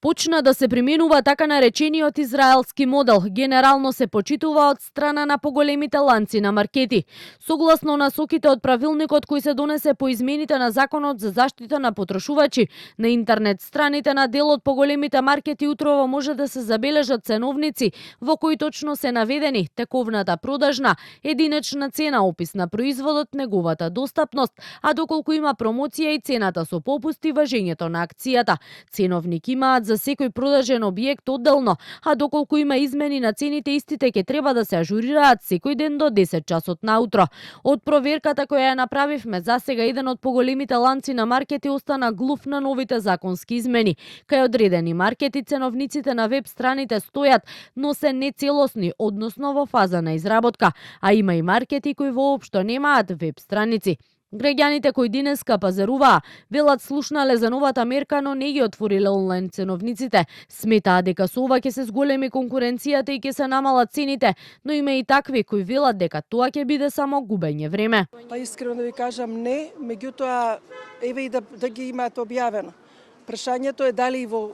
Почна да се применува така наречениот израелски модел. Генерално се почитува од страна на поголемите ланци на маркети. Согласно насоките од правилникот кој се донесе по измените на Законот за заштита на потрошувачи, на интернет страните на дел од поголемите маркети утрово може да се забележат ценовници во кои точно се наведени тековната продажна, единечна цена, опис на производот, неговата достапност, а доколку има промоција и цената со попусти, важењето на акцијата. Ценовник имаат за секој продажен објект одделно, а доколку има измени на цените, истите ќе треба да се ажурираат секој ден до 10 часот наутро. Од проверката која ја направивме, засега еден од поголемите ланци на маркети остана глув на новите законски измени. Кај одредени маркети ценовниците на веб страните стојат, но се нецелосни, односно во фаза на изработка, а има и маркети кои воопшто немаат веб страници. Граѓаните кои денеска пазаруваа, велат слушнале за новата мерка, но не ги отвориле онлайн ценовниците. Сметаат дека со ова ќе се зголеми конкуренцијата и ќе се намалат цените, но има и такви кои велат дека тоа ќе биде само губење време. Па искрено да ви кажам не, меѓутоа еве и да ги имаат објавено. Прашањето е дали и во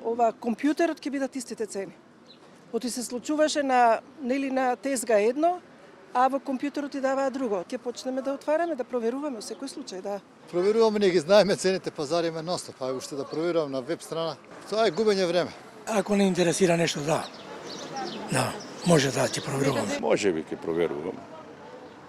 ова компјутерот ќе бидат истите цени. Оти се случуваше на тезга едно, а во компјутерот и даваа друго. Ќе почнеме да отвараме, да проверуваме во секој случај, да. Проверуваме, не ги знаеме цените, пазариме ностоп, а уште да проверувам на веб страна. Тоа е губење време. Ако не интересира нешто, да. Да, може да ќе проверуваме. Може би ќе проверувам.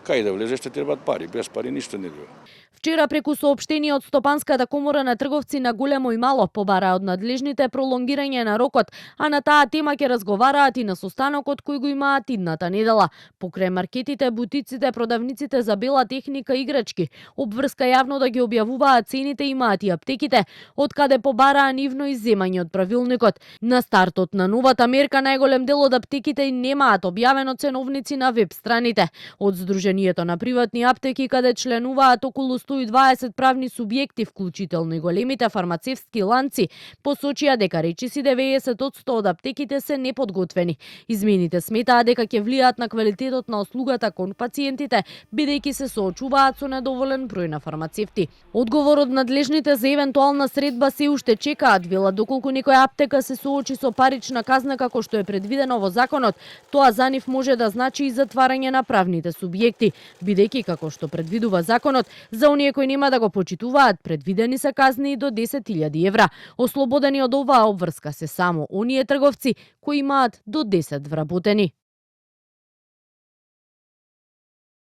Кај да влезеш ќе требаат пари, без пари ништо не дојде. Вчера преку соопштение од Стопанската комора на трговци на големо и мало побараа од надлежните пролонгирање на рокот, а на таа тема ќе разговараат и на состанокот кој го имаат идната недела. Покрај маркетите, бутиците, продавниците за бела техника и играчки, обврска јавно да ги објавуваат цените имаат и аптеките, од каде побараа нивно изземање од правилникот. На стартот на новата мерка најголем дел од аптеките немаат објавено ценовници на веб страните. Од Сдруженијето на приватни аптеки, каде членуваат околу 120 правни субјекти, вклучително и големите фармацевтски ланци, посочија дека речиси 90% од аптеките се неподготвени. Измените сметаат дека ќе влијаат на квалитетот на услугата кон пациентите, бидејќи се соочуваат со недоволен број на фармацевти. Одговор од надлежните за евентуална средба се уште чекаат, велат доколку некоја аптека се соочи со парична казна како што е предвидено во законот, тоа за нив може да значи и затварање на правните субјекти, бидејќи како што предвидува законот, за оние кои нема да го почитуваат, предвидени се казни до 10.000 евра. Ослободени од оваа обврска се само оние трговци кои имаат до 10 вработени.